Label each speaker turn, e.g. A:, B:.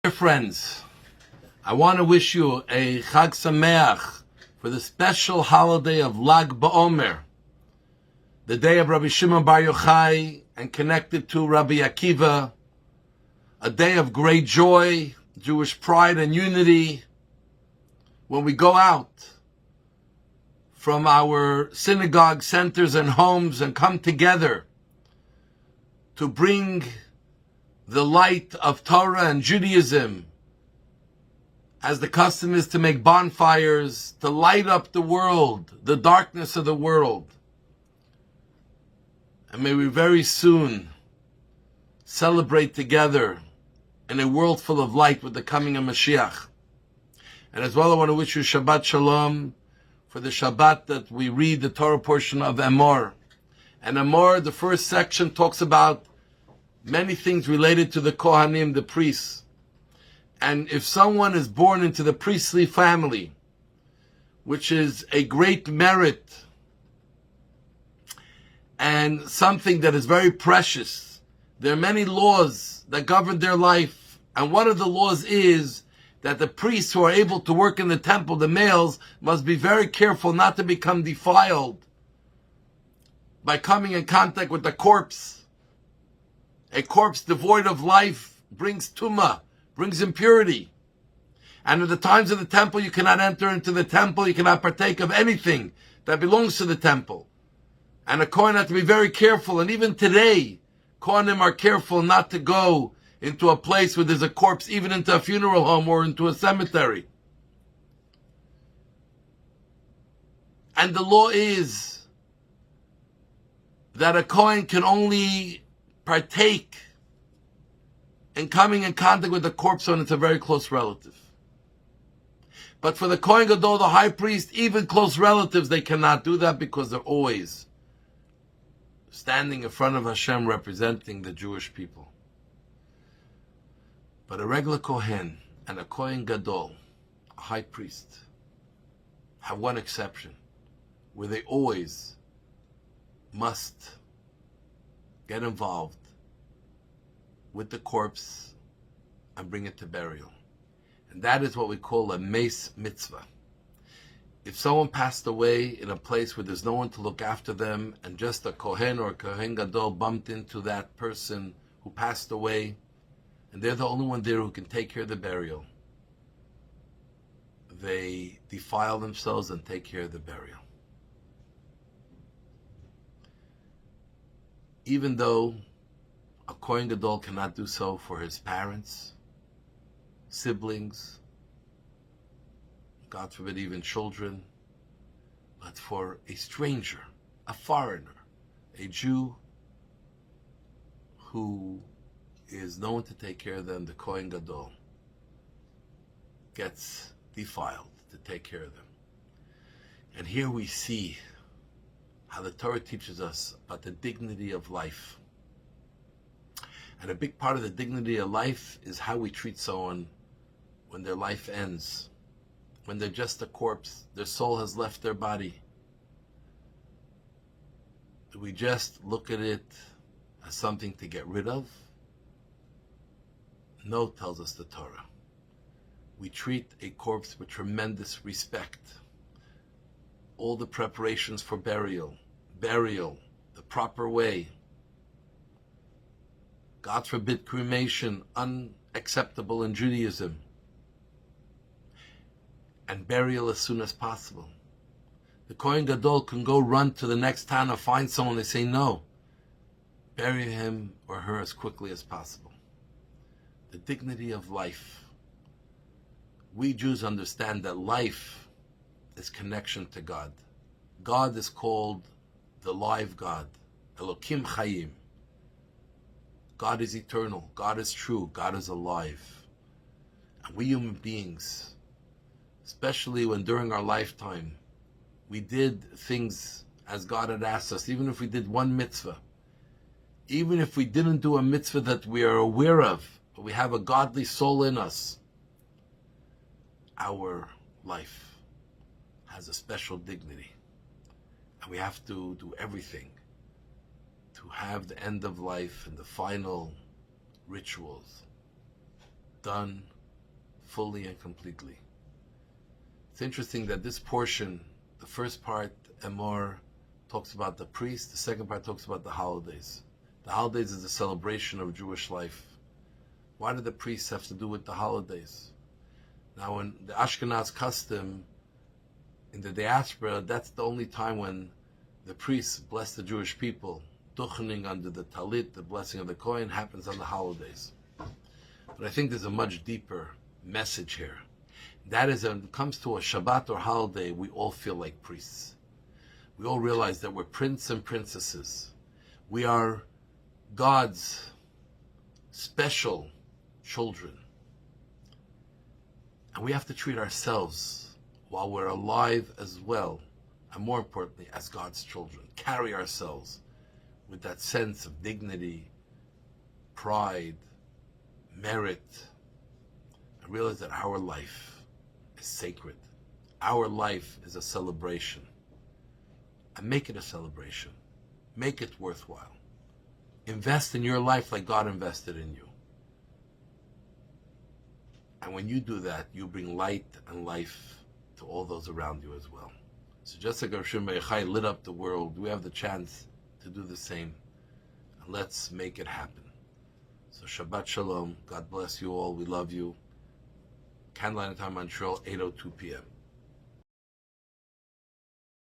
A: Dear friends, I want to wish you a Chag Sameach for the special holiday of Lag BaOmer, the day of Rabbi Shimon Bar Yochai and connected to Rabbi Akiva, a day of great joy, Jewish pride and unity, when we go out from our synagogue centers and homes and come together to bring the light of Torah and Judaism, as the custom is to make bonfires, to light up the world, the darkness of the world. And may we very soon celebrate together in a world full of light with the coming of Mashiach. And as well, I want to wish you Shabbat Shalom for the Shabbat that we read the Torah portion of Emor. And Emor, the first section, talks about many things related to the Kohanim, the priests. And if someone is born into the priestly family, which is a great merit and something that is very precious, there are many laws that govern their life. And one of the laws is that the priests who are able to work in the temple, the males, must be very careful not to become defiled by coming in contact with the corpse. A corpse devoid of life brings tumah, brings impurity. And at the times of the temple, you cannot enter into the temple, you cannot partake of anything that belongs to the temple. And a Kohen has to be very careful. And even today, Kohanim are careful not to go into a place where there's a corpse, even into a funeral home or into a cemetery. And the law is that a Kohen can only partake in coming in contact with the corpse when it's a very close relative. But for the Kohen Gadol, the high priest, even close relatives, they cannot do that because they're always standing in front of Hashem representing the Jewish people. But a regular Kohen and a Kohen Gadol, a high priest, have one exception, where they always must get involved with the corpse and bring it to burial. And that is what we call a meis mitzvah. If someone passed away in a place where there's no one to look after them, and just a Kohen or a Kohen Gadol bumped into that person who passed away, and they're the only one there who can take care of the burial, they defile themselves and take care of the burial. Even though a Kohen Gadol cannot do so for his parents, siblings, God forbid even children, but for a stranger, a foreigner, a Jew who is known to take care of them, the Kohen Gadol gets defiled to take care of them. And here we see how the Torah teaches us about the dignity of life. And a big part of the dignity of life is how we treat someone when their life ends, when they're just a corpse, their soul has left their body. Do we just look at it as something to get rid of? No, tells us the Torah. We treat a corpse with tremendous respect. All the preparations for burial, the proper way. God forbid cremation, unacceptable in Judaism. And burial as soon as possible. The Kohen Gadol can go run to the next town and find someone. They say no. Bury him or her as quickly as possible. The dignity of life. We Jews understand that life is connection to God. God is called the live God, Elokim Chayim. God is eternal, God is true, God is alive. And we human beings, especially when during our lifetime we did things as God had asked us, even if we did one mitzvah, even if we didn't do a mitzvah that we are aware of, but we have a godly soul in us, our life has a special dignity. And we have to do everything to have the end of life and the final rituals done fully and completely. It's interesting that this portion, the first part, Emor, talks about the priest, the second part talks about the holidays. The holidays is a celebration of Jewish life. Why do the priests have to do with the holidays? Now, in the Ashkenaz custom, in the diaspora, that's the only time when the priests bless the Jewish people. Duchening under the talit, the blessing of the Kohen, happens on the holidays. But I think there's a much deeper message here. That is, when it comes to a Shabbat or holiday, we all feel like priests. We all realize that we're princes and princesses. We are God's special children. And we have to treat ourselves while we're alive as well, and more importantly, as God's children. Carry ourselves with that sense of dignity, pride, merit, and realize that our life is sacred. Our life is a celebration. And make it a celebration. Make it worthwhile. Invest in your life like God invested in you. And when you do that, you bring light and life to all those around you as well. So just like Rav Shimon Bar Yochai lit up the world, we have the chance to do the same. And let's make it happen. So Shabbat Shalom. God bless you all. We love you. Candlelight time on Montreal, 8:02 p.m.